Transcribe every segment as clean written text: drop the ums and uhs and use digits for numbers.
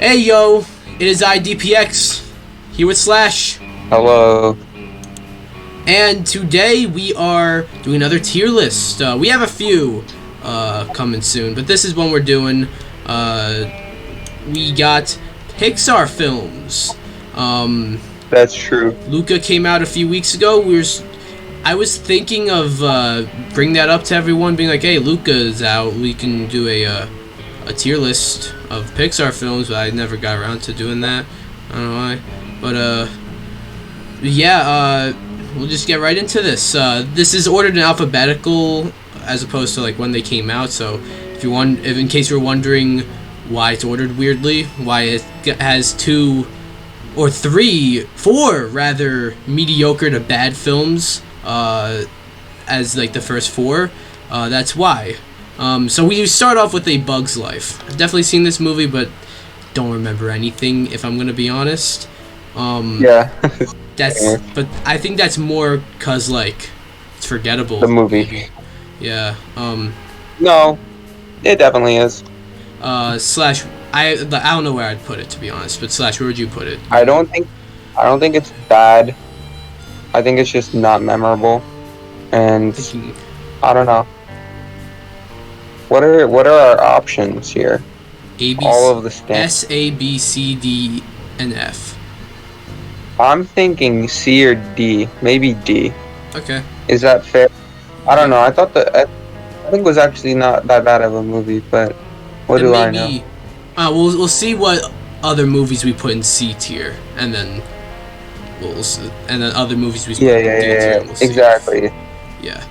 Hey yo, it is IDPX, here with Slash. Hello. And today we are doing another tier list. We have a few coming soon, but this is one we're doing. We got Pixar films. That's true. Luca came out a few weeks ago. I was thinking of bringing that up to everyone, being like, hey, Luca's out, we can do a tier list of Pixar films, but I never got around to doing that. I don't know why. But, yeah, we'll just get right into this. This is ordered in alphabetical as opposed to, like, when they came out, so if in case you're wondering why it's ordered weirdly, why it has four rather mediocre to bad films, as, like, the first four, that's why. So we start off with A Bug's Life. I've definitely seen this movie, but don't remember anything, if I'm gonna be honest. Yeah. But I think that's more cause, like, it's forgettable. The movie. Maybe. Yeah. No, it definitely is. Slash, I don't know where I'd put it, to be honest, but Slash, where would you put it? I don't think it's bad. I think it's just not memorable, and I don't know. What are our options here? All of the S, A, B, C, D, and F. I'm thinking C or D, maybe D. Okay. Is that fair? I don't know. I thought I think it was actually not that bad of a movie, but what do I know? We'll see what other movies we put in C tier, and then other movies we put in D tier. And we'll see. Exactly. Yeah.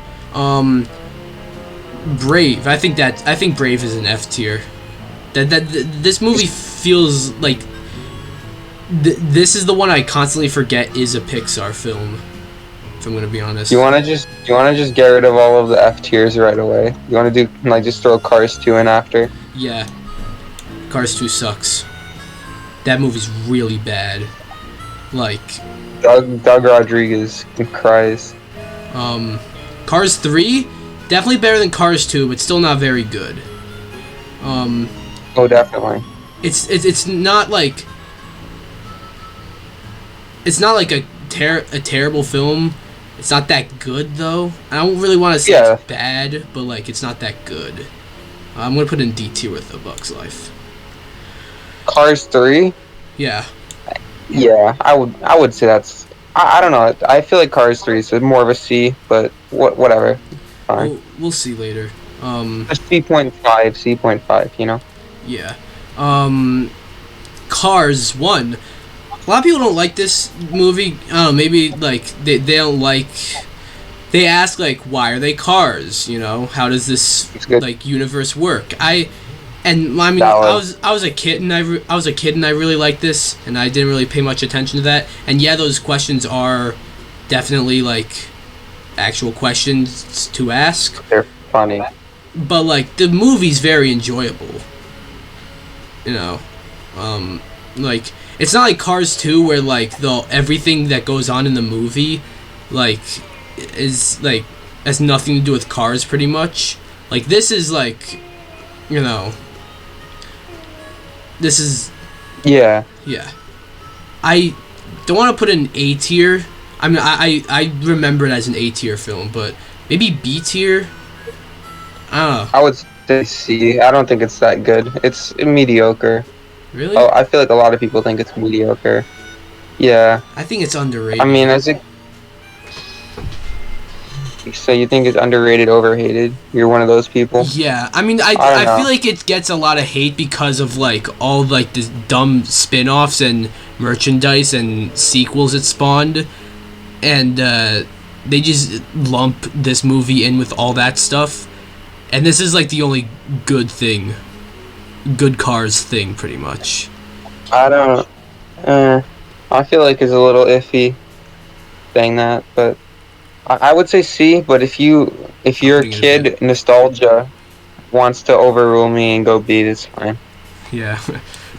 Brave. I think Brave is an F tier. This movie feels like this is the one I constantly forget is a Pixar film. If I'm gonna be honest. You wanna just get rid of all of the F tiers right away? You wanna do just throw Cars 2 in after? Yeah. Cars 2 sucks. That movie's really bad. Like Doug Rodriguez cries. Cars 3, definitely better than Cars 2, but still not very good. Oh, definitely. It's not like a terrible film. It's not that good though. I don't really want to say it's bad, but like it's not that good. I'm gonna put in D tier with A Bug's Life. Cars 3? Yeah. Yeah, I would say that's. I don't know. I feel like Cars 3 is more of a C, but whatever. Fine. We'll see later. A C.5, you know. Yeah. Cars 1. A lot of people don't like this movie. I don't know, maybe like they don't like. They ask like, why are they cars? You know, how does this like universe work? I was a kid and I really liked this, and I didn't really pay much attention to that. And yeah, those questions are definitely like actual questions to ask. They're funny. But like the movie's very enjoyable. You know, like it's not like Cars 2 where like everything that goes on in the movie like is like has nothing to do with cars pretty much. Like this is like, you know, this is yeah. I don't want to put an A tier. I mean, I remember it as an A tier film, but maybe B tier. I don't know. I would say C. I don't think it's that good. It's mediocre. Really? Oh, I feel like a lot of people think it's mediocre. Yeah. I think it's underrated. I mean, so you think it's underrated, overhated? You're one of those people? Yeah, I mean, I feel like it gets a lot of hate because of like all like the dumb spin-offs and merchandise and sequels it spawned, and they just lump this movie in with all that stuff, and this is like the only good Cars thing, pretty much. I don't. I feel like it's a little iffy saying that, but I would say C. But if your kid nostalgia wants to overrule me and go B, it's fine. Yeah.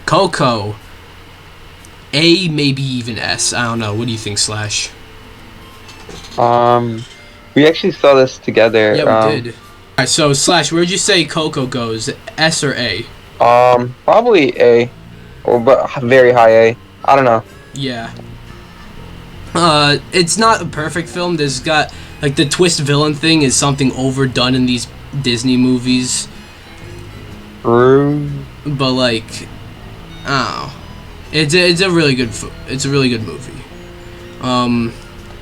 Coco. A, maybe even S. I don't know. What do you think, Slash? We actually saw this together. Yeah, we did. Alright, so Slash, where'd you say Coco goes? S or A? Probably A. or but very high A. I don't know. Yeah. It's not a perfect film. There's got like the twist villain thing is something overdone in these Disney movies. True. But like, oh, it's a really good movie.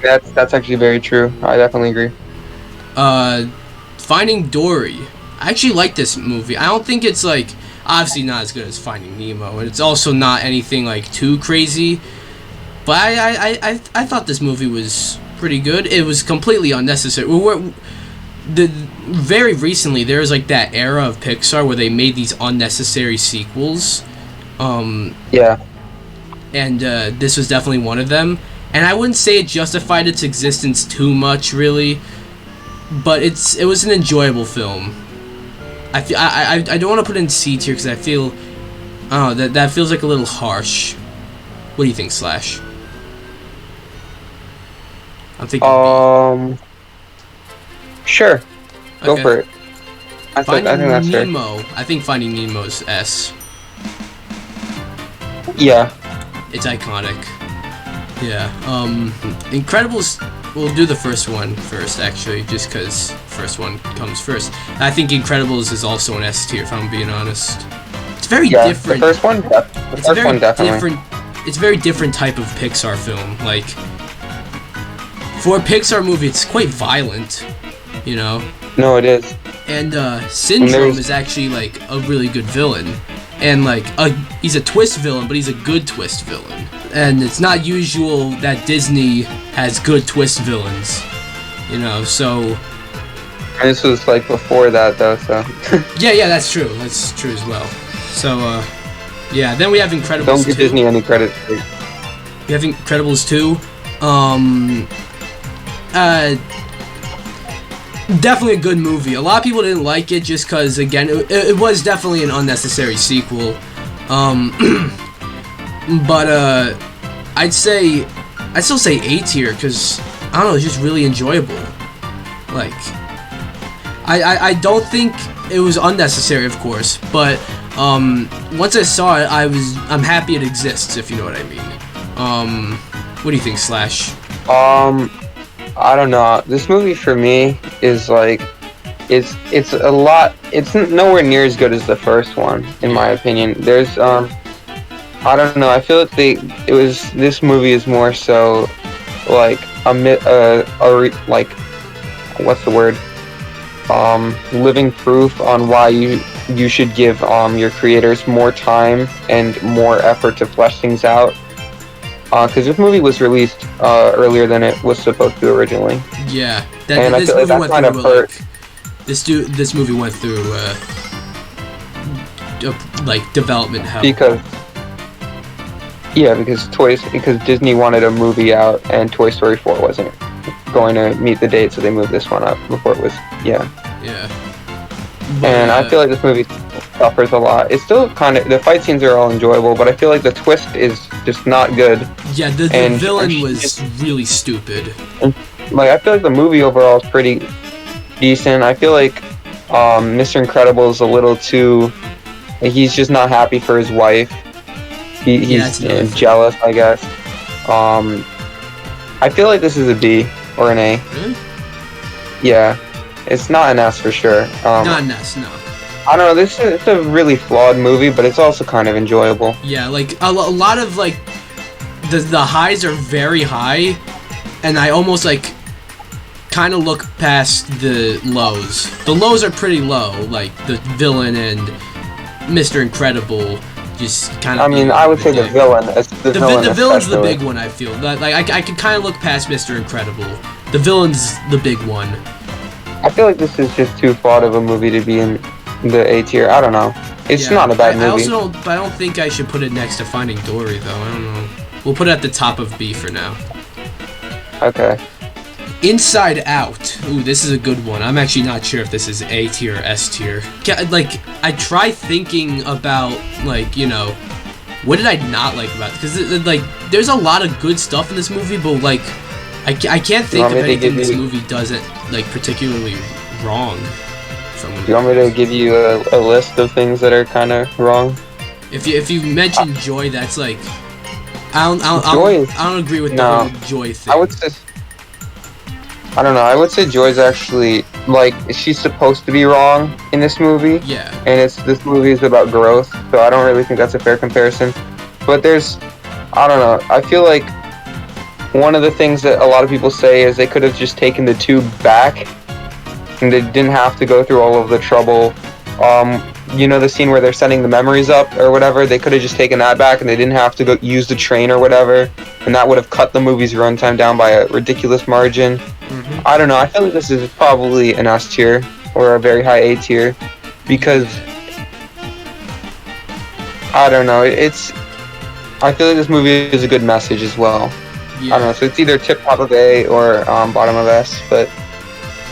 That's actually very true. I definitely agree. Finding Dory. I actually like this movie. I don't think it's like obviously not as good as Finding Nemo, and it's also not anything like too crazy. But I thought this movie was pretty good. It was completely unnecessary. Very recently there was like that era of Pixar where they made these unnecessary sequels. Yeah. And this was definitely one of them. And I wouldn't say it justified its existence too much, really. But it was an enjoyable film. I don't want to put it in C tier because I feel, that feels like a little harsh. What do you think, Slash? I'm thinking B. Sure. Go for it. I think that's Nemo. fair. I think Finding Nemo's S. Yeah. It's iconic. Yeah. Incredibles. We'll do the first one first, actually, just because first one comes first. I think Incredibles is also an S tier, if I'm being honest. It's very different. The first one. Definitely. It's a very different type of Pixar film. Like, for a Pixar movie, it's quite violent, you know? No, it is. And Syndrome is actually like a really good villain. And like he's a twist villain, but he's a good twist villain. And it's not usual that Disney has good twist villains, you know, so... And this was like before that though, so... yeah, that's true. That's true as well. So, yeah, then we have Incredibles 2. Don't give Disney any credit. We have Incredibles 2. Definitely a good movie. A lot of people didn't like it just because, again, it was definitely an unnecessary sequel. But I'd still say A tier because, I don't know, it's just really enjoyable. Like, I don't think it was unnecessary, of course, but once I saw it, I'm happy it exists, if you know what I mean. What do you think, Slash? I don't know. This movie for me is like, it's nowhere near as good as the first one, in my opinion. There's I don't know. I feel like this movie is more so like like, what's the word? Living proof on why you should give your creators more time and more effort to flesh things out. Because this movie was released earlier than it was supposed to originally. Yeah, this movie went through like development hell. Because Disney wanted a movie out and Toy Story 4 wasn't going to meet the date, so they moved this one up before it was. Yeah. But, and I feel like this movie suffers a lot. It's still kind of, the fight scenes are all enjoyable, but I feel like the twist is just not good. Yeah, the villain was really stupid. Like, I feel like the movie overall is pretty decent. I feel like Mr. Incredible is a little too, like, he's just not happy for his wife. He's jealous, I guess. I feel like this is a B or an A. Really? Yeah. It's not an S for sure. Not an S, no. I don't know, it's a really flawed movie, but it's also kind of enjoyable. Yeah, like, a lot of, like, the highs are very high, and I almost, like, kind of look past the lows. The lows are pretty low, like, the villain and Mr. Incredible just kind of... I mean, I would say the villain. The villain's the big one, I feel. Like, I could kind of look past Mr. Incredible. The villain's the big one. I feel like this is just too flawed of a movie to be in the A tier. I don't know. It's not a bad movie. I don't think I should put it next to Finding Dory, though. I don't know. We'll put it at the top of B for now. Okay. Inside Out. Ooh, this is a good one. I'm actually not sure if this is A tier or S tier. Like, I try thinking about, like, you know, what did I not like about it? Because, like, there's a lot of good stuff in this movie, but, like, I can't think of anything this movie doesn't, like, particularly wrong. Do you want me to give you a list of things that are kind of wrong? If you mention joy, that's like I don't agree with the whole joy thing. I don't know. I would say Joy's actually like she's supposed to be wrong in this movie. Yeah. And this movie is about growth, so I don't really think that's a fair comparison. But I don't know. I feel like one of the things that a lot of people say is they could have just taken the tube back, and they didn't have to go through all of the trouble. You know the scene where they're sending the memories up or whatever? They could have just taken that back, and they didn't have to go use the train or whatever, and that would have cut the movie's runtime down by a ridiculous margin. Mm-hmm. I don't know. I feel like this is probably an S tier or a very high A tier because I don't know. I feel like this movie is a good message as well. Yeah. I don't know. So it's either tip top of A or bottom of S, but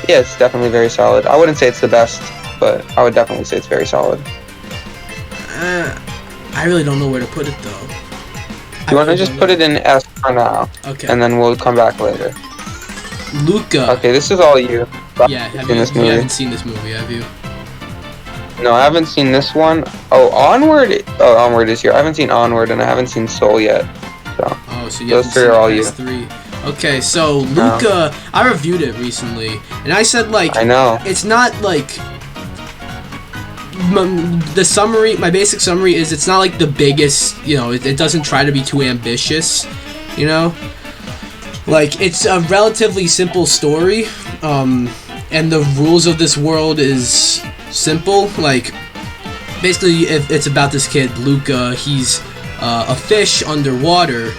yeah, it's definitely very solid. I wouldn't say it's the best, but I would definitely say it's very solid. I really don't know where to put it though. You want to just put it in S for now? Okay. And then we'll come back later. Luca. Okay, this is all you. Yeah, you haven't seen this movie, have you? No, I haven't seen this one. Oh, Onward. Oh, Onward is here. I haven't seen Onward, and I haven't seen Soul yet. So you those three are all you. Three. Okay, so Luca, I reviewed it recently, and I said like, I know it's not like the summary. My basic summary is it's not like the biggest. You know, it doesn't try to be too ambitious. You know, like it's a relatively simple story, and the rules of this world is simple. Like basically, it's about this kid Luca. He's a fish underwater,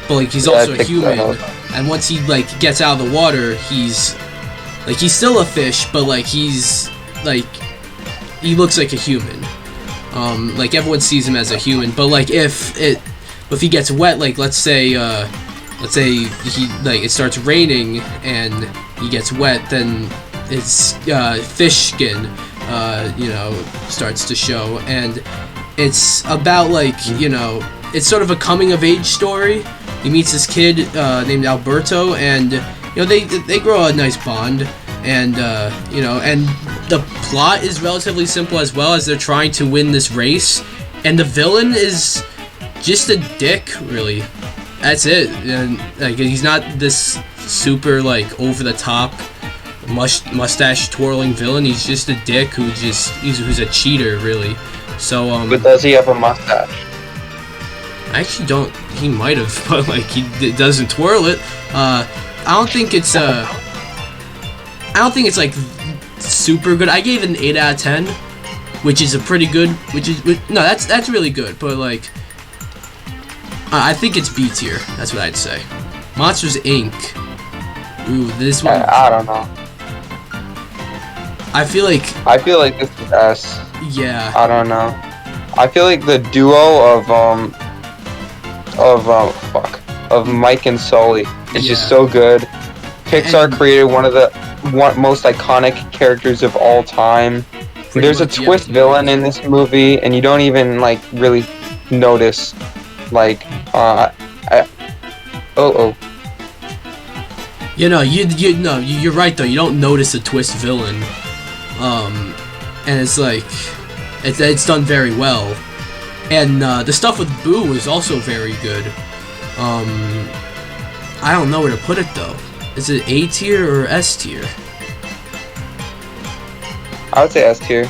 but like he's also a human. And once he like gets out of the water, he's still a fish, but like he's like he looks like a human. Like everyone sees him as a human, but like if he gets wet, like let's say he like it starts raining and he gets wet, then his fish skin starts to show, and it's about like it's sort of a coming of age story. He meets this kid named Alberto, and they grow a nice bond, and and the plot is relatively simple as well, as they're trying to win this race, and the villain is just a dick, really. That's it. And like he's not this super like over the top mustache twirling villain. He's just a dick who's a cheater, really. So but does he have a mustache? I actually don't. He might have, but like he doesn't twirl it. I don't think it's like super good. I gave it an 8 out of 10, which is a pretty good. That's really good. But like, I think it's B tier. That's what I'd say. Monsters Inc. Ooh, this one. I don't know. I feel like this is S. Yeah. I don't know. I feel like the duo of Mike and Sully is just so good. Pixar created one of the most iconic characters of all time. There's a twist villain in this movie, and you don't even like really notice. Like, you're right though. You don't notice a twist villain, and it's like it's done very well. And the stuff with Boo is also very good. I don't know where to put it though. Is it A tier or S tier? I would say S tier.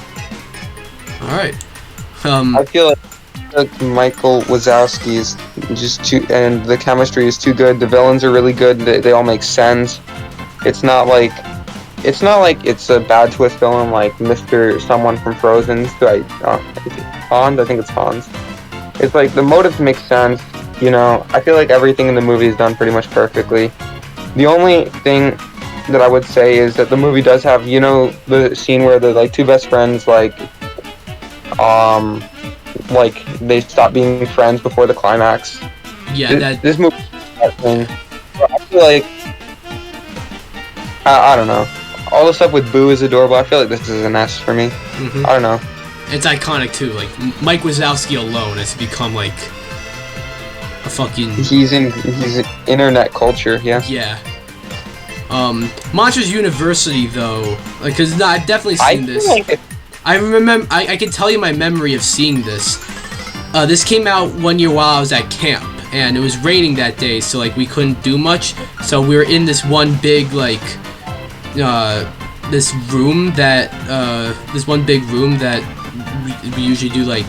Alright. I feel like Michael Wazowski is just too, and the chemistry is too good. The villains are really good. They all make sense. It's not like it's a bad twist villain like Mr. Someone from Frozen. Hans? I think it's Hans. It's like the motives make sense, I feel like everything in the movie is done pretty much perfectly. The only thing that I would say is that the movie does have, the scene where the like two best friends like they stop being friends before the climax. Yeah, this movie that thing. I feel like I don't know. All the stuff with Boo is adorable. I feel like this is an S for me. Mm-hmm. I don't know. It's iconic too. Like Mike Wazowski alone has become like a fucking. He's in internet culture. Yeah. Yeah. Monsters University though, like, cause I've definitely seen this. I remember. I can tell you my memory of seeing this. This came out one year while I was at camp, and it was raining that day, so like we couldn't do much. So we were in this one big like this one big room that we usually do like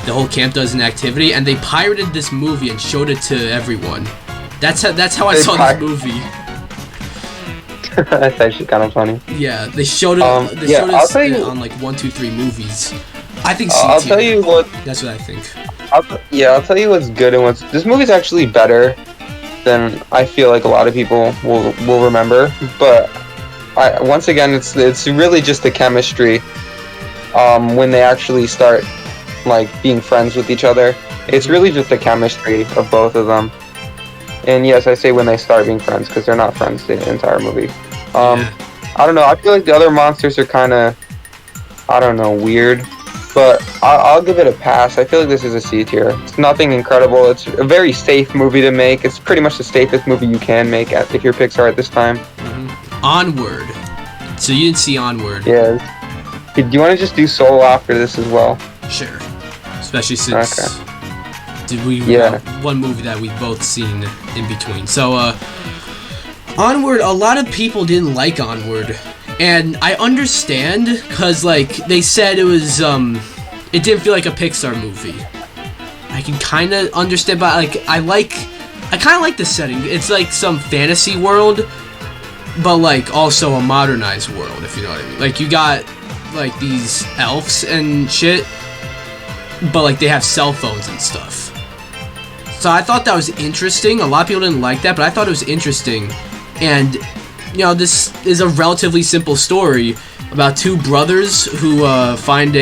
the whole camp does an activity, and they pirated this movie and showed it to everyone. That's how I saw this movie. That's actually kind of funny. Yeah, they showed it. They showed it on like 1, 2, 3 movies. I think C tier. I'll tell you what. That's what I think. I'll tell you what's good and what's. This movie's actually better than I feel like a lot of people will remember. But once again, it's really just the chemistry. When they actually start like being friends with each other, it's really just the chemistry of both of them. And yes, I say when they start being friends because they're not friends the entire movie. I don't know. I feel like the other monsters are kind of, I don't know, weird. But I'll give it a pass. I feel like this is a C tier. It's nothing incredible. It's a very safe movie to make. It's pretty much the safest movie you can make if you're Pixar at this time. Onward. So you didn't see Onward? Yeah. Do you want to just do Soul after this as well? Sure. Especially since one movie that we've both seen in between. So Onward, a lot of people didn't like Onward. And I understand, because, like, they said it was, it didn't feel like a Pixar movie. I can kind of understand, but, like, I kind of like the setting. It's, like, some fantasy world, but, like, also a modernized world, if you know what I mean. Like, you got, like, these elves and shit, but, like, they have cell phones and stuff. So I thought that was interesting. A lot of people didn't like that, but I thought it was interesting. And you know, this is a relatively simple story about two brothers who find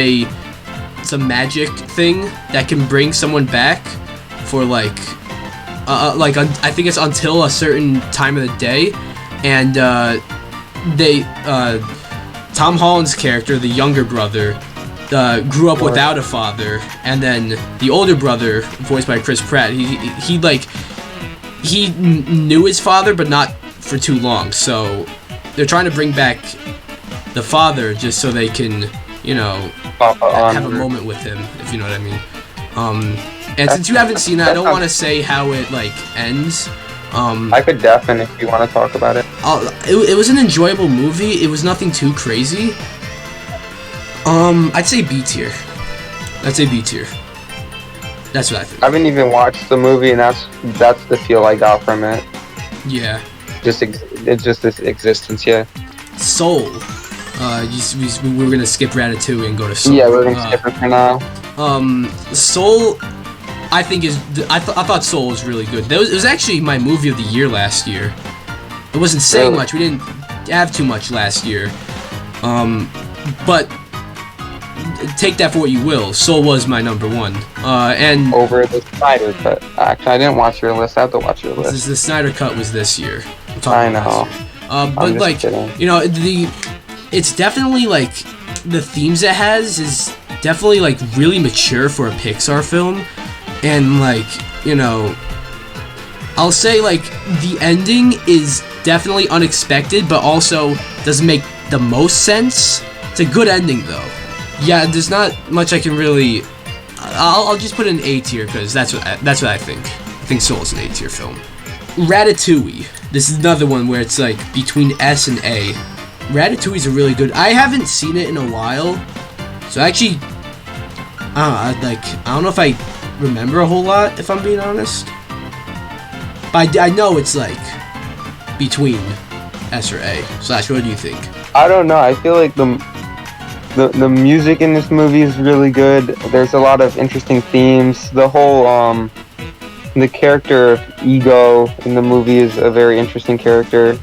some magic thing that can bring someone back for I think it's until a certain time of the day, and Tom Holland's character, the younger brother, grew up without a father, and then the older brother, voiced by Chris Pratt, he knew his father, but not for too long, so they're trying to bring back the father just so they can, you know, have a moment with him, if you know what I mean. And since you haven't seen it, I don't want to say how it like ends. I could definitely if you want to talk about it. It was an enjoyable movie. It was nothing too crazy. I'd say B tier. That's what I think. I haven't even watched the movie, and that's the feel I got from it. Yeah. It's just this existence, yeah. Soul. We were gonna skip Ratatouille and go to Soul. Yeah, we're gonna skip it for now. Soul, I think I thought Soul was really good. It was actually my movie of the year last year. It wasn't saying much. We didn't have too much last year. But take that for what you will. Soul was my number one. And over the Snyder Cut. Actually, I didn't watch your list. I have to watch your list. The Snyder Cut was this year. I know. But like, kidding. You know, it's definitely like the themes it has is definitely like really mature for a Pixar film, and like, you know, I'll say like the ending is definitely unexpected, but also doesn't make the most sense. It's a good ending though. Yeah, there's not much I can really. I'll just put it in A tier because that's what I think. I think Soul's an A tier film. Ratatouille. This is another one where it's like between S and A. Ratatouille's a really good. I haven't seen it in a while, so actually, I don't know if I remember a whole lot, if I'm being honest. But I know it's like between S or A. Slash, what do you think? I don't know. I feel like the music in this movie is really good. There's a lot of interesting themes. The whole the character of Ego in the movie is a very interesting character.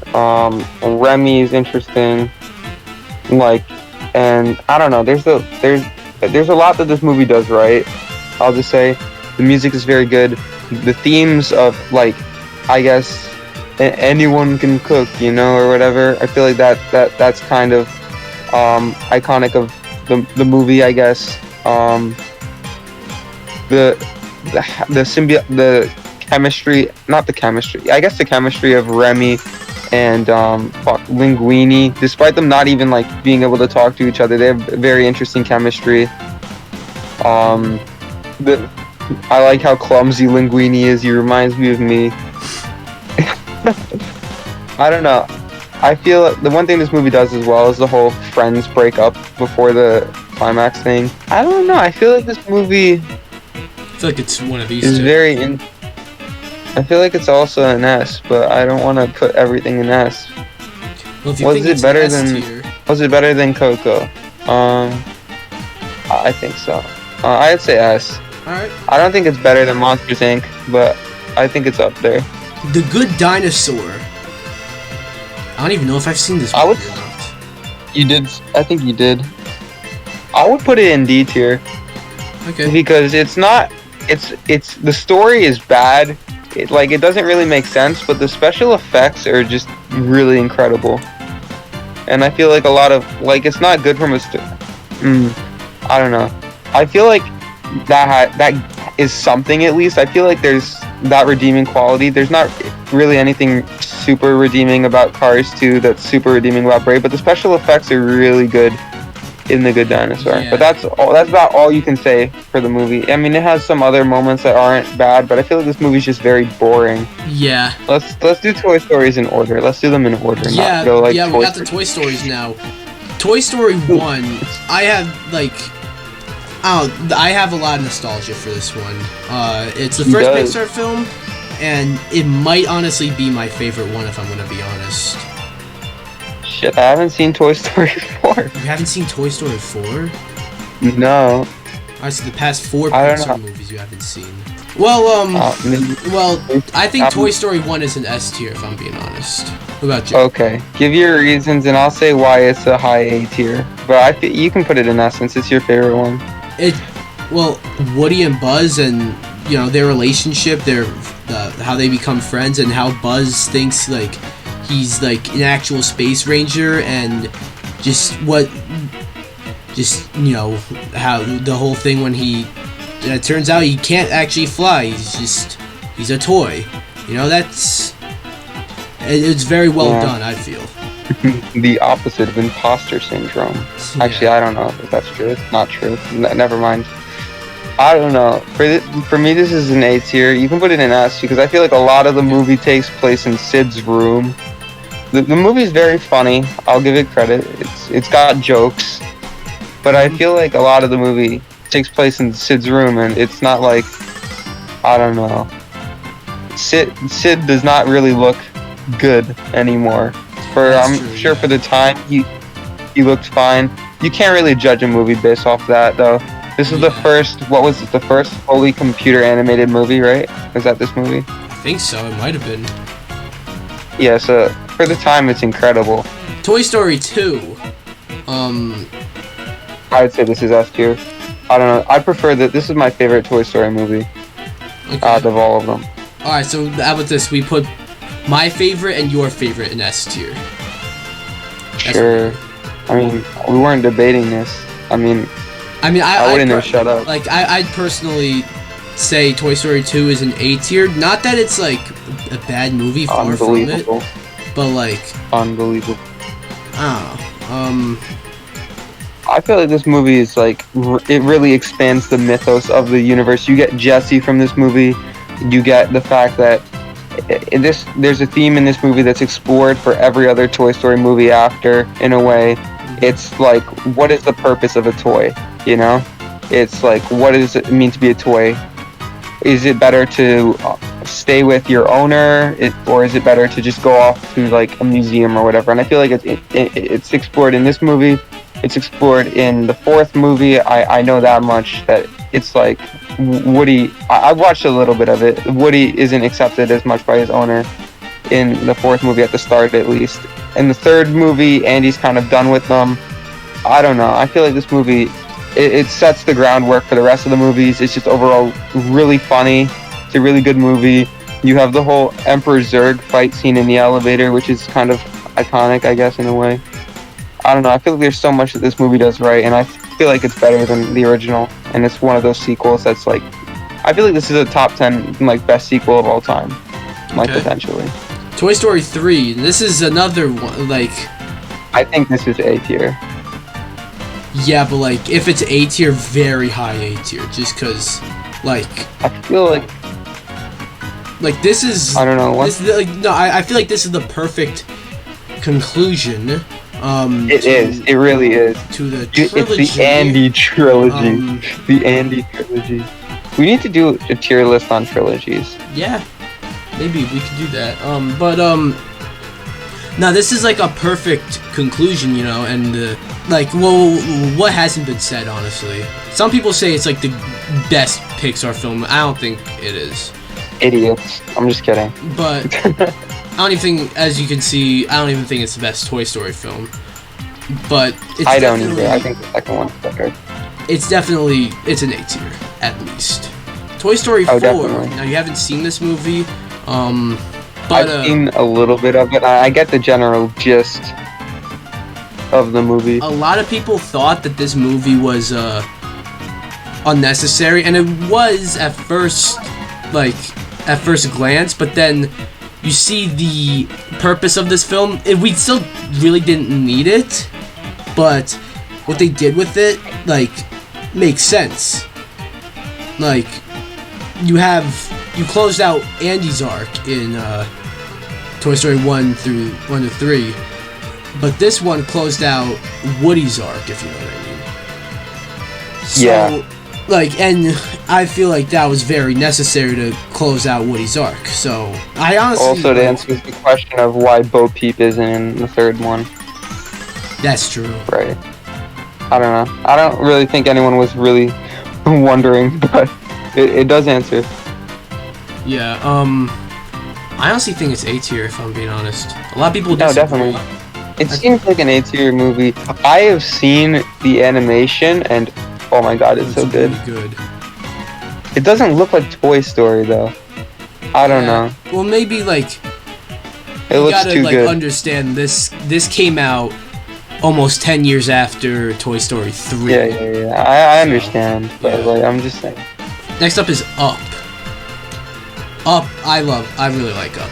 Remy is interesting. Like, and I don't know. There's a lot that this movie does right. I'll just say the music is very good. The themes of like, I guess anyone can cook, you know, or whatever. I feel like that's kind of iconic of the movie, I guess. The chemistry, not the chemistry, I guess the chemistry of Remy and Linguini, despite them not even like being able to talk to each other, they have very interesting chemistry. The I like how clumsy Linguini is. He reminds me of me. I don't know. I feel the one thing this movie does as well is the whole friends break up before the climax thing. I don't know. I feel like this movie I feel like it's one of these is two. I feel like it's also an S, but I don't want to put everything in S. Well, if you think it's Was it better than Coco? I think so. I'd say S. Alright. I don't think it's better than Monsters Inc., but I think it's up there. The Good Dinosaur. I don't even know if I've seen this movie or not. You did. I think you did. I would put it in D tier. Okay. Because it's not. It's the story is bad. It doesn't really make sense, but the special effects are just really incredible. And I feel like a lot of it's not good from a. I don't know. I feel like that is something at least. I feel like there's that redeeming quality. There's not really anything super redeeming about Cars 2 that's super redeeming about Brave, but the special effects are really good in The Good Dinosaur. Yeah. But that's about all you can say for the movie. I mean, it has some other moments that aren't bad, but I feel like this movie's just very boring. Yeah. Let's do Toy Stories in order. Let's do them in order. Yeah, not go we got the Toy Stories now. Toy Story 1, I have I have a lot of nostalgia for this one. It's the first Pixar film, and it might honestly be my favorite one if I'm gonna be honest. Shit, I haven't seen Toy Story 4. You haven't seen Toy Story 4? No. Alright, so the past 4 Pixar movies you haven't seen. Well, I think Toy Story 1 is an S tier if I'm being honest. What about you? Okay, give your reasons and I'll say why it's a high A tier. But you can put it in S since it's your favorite one. Woody and Buzz and their relationship, how they become friends, and how Buzz thinks he's an actual space ranger, and how the whole thing when it turns out he can't actually fly. He's a toy. It's very well done, I feel. The opposite of imposter syndrome. Yeah. Actually, I don't know if that's true. It's not true. Never mind. I don't know. For me, this is an A tier. You can put it in S because I feel like a lot of the movie takes place in Sid's room. The movie is very funny. I'll give it credit. It's got jokes, but I feel like a lot of the movie takes place in Sid's room, and it's not I don't know. Sid does not really look good anymore. I'm sure for the time he looked fine. You can't really judge a movie based off that though. This is the first. What was it? The first fully computer animated movie, right? Was that this movie? I think so. It might have been. Yeah. So for the time, it's incredible. Toy Story 2. I'd say this is S tier. I don't know. I prefer that. This is my favorite Toy Story movie out of all of them. All right. So how about this? We put my favorite and your favorite in S tier. Sure. I mean, we weren't debating this. I wouldn't have shut up. I'd personally say Toy Story 2 is an A tier. Not that it's a bad movie, far from it. But unbelievable. I don't know. I feel like this movie is it really expands the mythos of the universe. You get Jessie from this movie. You get the fact that there's a theme in this movie that's explored for every other Toy Story movie after, in a way. It's what is the purpose of a toy? It's what does it mean to be a toy? Is it better to stay with your owner, or is it better to just go off to a museum or whatever? And I feel like it's explored in this movie. It's explored in the fourth movie. I know that much, that it's Woody. I watched a little bit of it. Woody isn't accepted as much by his owner in the fourth movie, at the start at least. In the third movie, Andy's kind of done with them. I don't know. I feel like this movie, it sets the groundwork for the rest of the movies. It's just overall really funny. It's a really good movie. You have the whole Emperor Zurg fight scene in the elevator, which is kind of iconic, I guess, in a way. I don't know. I feel like there's so much that this movie does right, and I feel like it's better than the original. And it's one of those sequels that's I feel like this is a top 10 best sequel of all time, potentially. Toy Story 3. This is another one. I think this is A tier. Yeah, but if it's A tier, very high A tier, just because Like, I feel like this is. I don't know. I feel like this is the perfect conclusion. It is. It really is. To the trilogy. It's the Andy trilogy. The Andy trilogy. We need to do a tier list on trilogies. Yeah, maybe we could do that. Now this is like a perfect conclusion, you know, and what hasn't been said, honestly. Some people say it's like the best Pixar film. I don't think it is. Idiots. I'm just kidding. But I don't even think, as you can see, I don't even think it's the best Toy Story film. But I don't either. I think the second one's better. It's an A tier, at least. Toy Story 4. Definitely. Now you haven't seen this movie, but I've seen a little bit of it. I get the general gist of the movie. A lot of people thought that this movie was unnecessary, and it was at first glance, but then you see the purpose of this film. We still really didn't need it, but what they did with it, like, makes sense. Like, you closed out Andy's arc in Toy Story 1 to 3, but this one closed out Woody's arc, if you know what I mean. So, yeah. Like, and I feel like that was very necessary to close out Woody's arc. So, I honestly... Also, to answer the question of why Bo Peep isn't in the third one. That's true. Right. I don't know. I don't really think anyone was really wondering, but it does answer. Yeah, I honestly think it's A tier, if I'm being honest. A lot of people disagree. No, definitely. It seems like an A tier movie. I have seen the animation, and oh my god, it's so good. Really good. It doesn't look like Toy Story, though. I don't know. Well, maybe, like, it looks too good. Understand this came out almost 10 years after Toy Story 3. Yeah. I understand, but like, I'm just saying. Next up is Up. Up, I really like Up.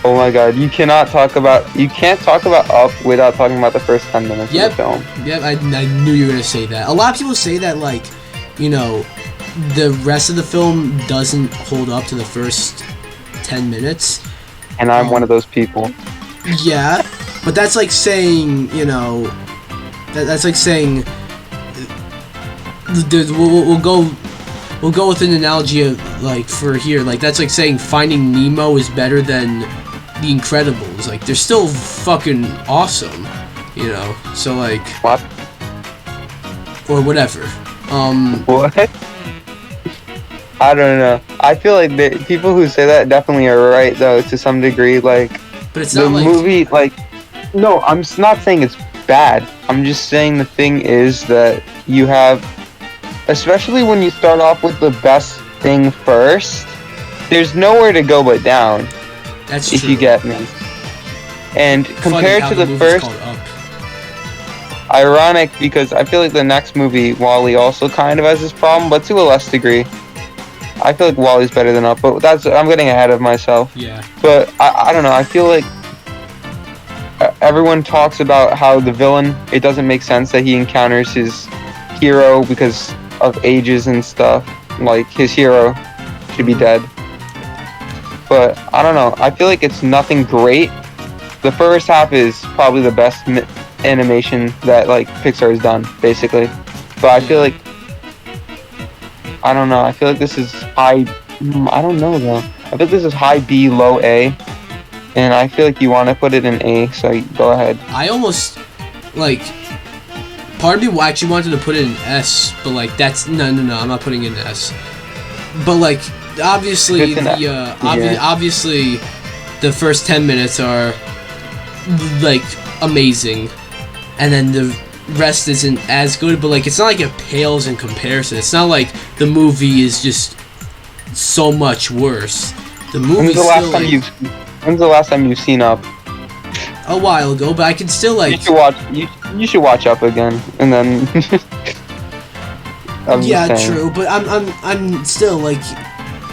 Oh my god, you can't talk about Up without talking about the first 10 minutes of the film. Yep, I knew you were gonna say that. A lot of people say that, like, you know, the rest of the film doesn't hold up to the first 10 minutes. And I'm one of those people. Yeah, but that's like saying, you know, that's like saying, we'll go with an analogy of, like, for here, like, that's like saying Finding Nemo is better than The Incredibles. Like, they're still fucking awesome, you know, so, like... What? Or whatever. What? I don't know. I feel like the people who say that definitely are right, though, to some degree, like... But it's not the movie, like... No, I'm not saying it's bad. I'm just saying the thing is that you have... Especially when you start off with the best thing first, there's nowhere to go but down. That's true. If you get me. And compared to the first... Ironic, because I feel like the next movie, WALL-E, also kind of has this problem, but to a less degree. I feel like WALL-E's better than Up, but I'm getting ahead of myself. Yeah. But I don't know, I feel like everyone talks about how the villain, it doesn't make sense that he encounters his hero because of ages and stuff. Like, his hero should be dead. But I don't know, I feel like it's nothing great. The first half is probably the best animation that, like, Pixar has done, basically. But I feel like, I don't know, I feel like this is high, I don't know though. I feel like this is high B, low A. And I feel like you want to put it in A, so go ahead. I almost, like, part of me actually wanted to put it in S, but, like, that's, no, I'm not putting it in S. But, like, obviously, obviously, the first 10 minutes are, like, amazing. And then the rest isn't as good, but, like, it's not like it pales in comparison. It's not like the movie is just so much worse. The movie's still, like... When's the last time you've seen Up? A while ago, but I can still, like... You should watch Up again, and then... yeah, true, but I'm still, like...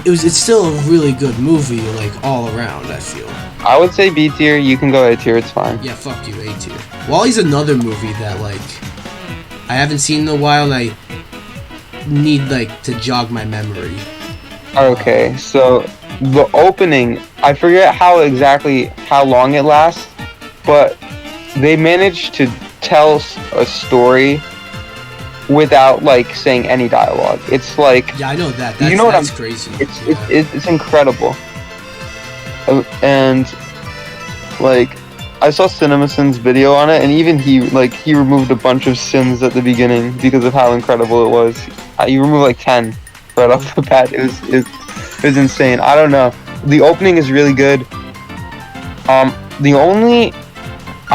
It's still a really good movie, like, all around, I feel. I would say B tier, you can go A tier, it's fine. Yeah, fuck you, A tier. WALL-E's another movie that, like, I haven't seen in a while, and need like to jog my memory. Okay, so the opening, I forget how long it lasts, but they managed to tell a story without like saying any dialogue. It's like, yeah, I know that. That's crazy. It's incredible. And like, I saw CinemaSins video on it, and even he removed a bunch of sins at the beginning because of how incredible it was. He removed like 10 right off the bat. It was insane. I don't know. The opening is really good. I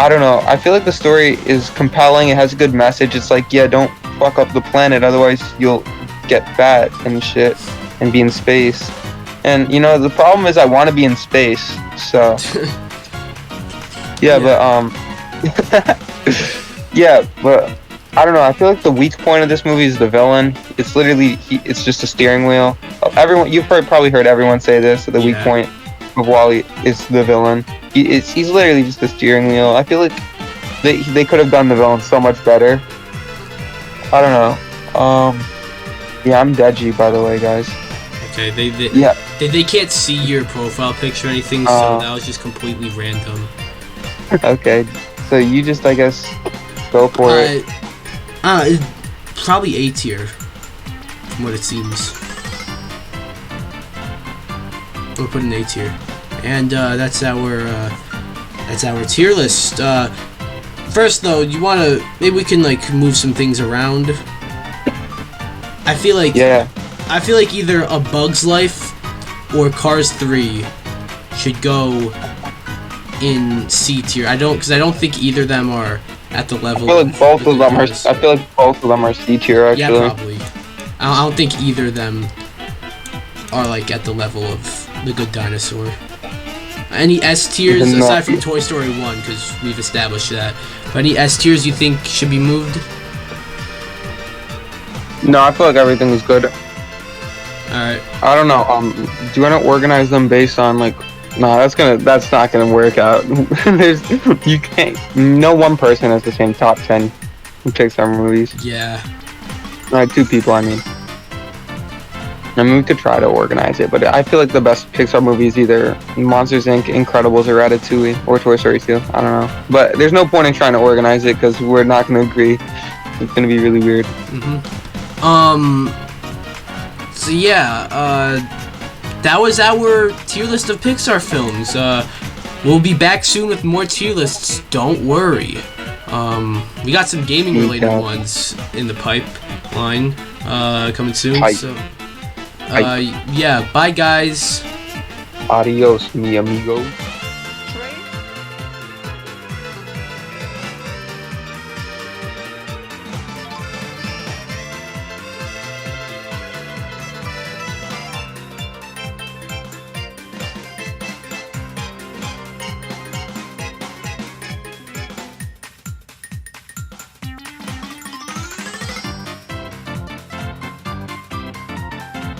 don't know. I feel like the story is compelling. It has a good message. It's like, yeah, don't fuck up the planet, otherwise you'll get fat and shit and be in space. And you know, the problem is I want to be in space, so yeah. Yeah, but I don't know. I feel like the weak point of this movie is the villain. It's literally it's just a steering wheel. You've probably heard everyone say this. The weak point of WALL-E is the villain. He's literally just a steering wheel. I feel like they could have done the villain so much better. I don't know. Yeah, I'm Deji, by the way, guys. Okay, they can't see your profile picture or anything, so that was just completely random. Okay, so you just, I guess, go for it. Probably A tier, from what it seems. We'll put an A tier, and that's our tier list. First, though, maybe we can like move some things around. I feel like either A Bug's Life or Cars 3 should go in C tier. Because I don't think either of them are at the level. I feel like both of them are C tier, actually. Yeah, probably. I don't think either of them are like at the level of The Good Dinosaur. Any S tiers aside from Toy Story 1, because we've established that. But any S tiers you think should be moved? No, I feel like everything is good. Alright. I don't know. Do you want to organize them based on like? No, that's not gonna work out. You can't. No one person has the same top 10 Pixar movies. Yeah. Alright, 2 people. I mean, we could try to organize it, but I feel like the best Pixar movie is either Monsters Inc., Incredibles, or Ratatouille, or Toy Story 2. I don't know. But there's no point in trying to organize it because we're not gonna agree. It's gonna be really weird. So yeah, that was our tier list of Pixar films. We'll be back soon with more tier lists, don't worry. We got some gaming related ones in the pipeline coming soon. So yeah, bye guys. Adios, mi amigos.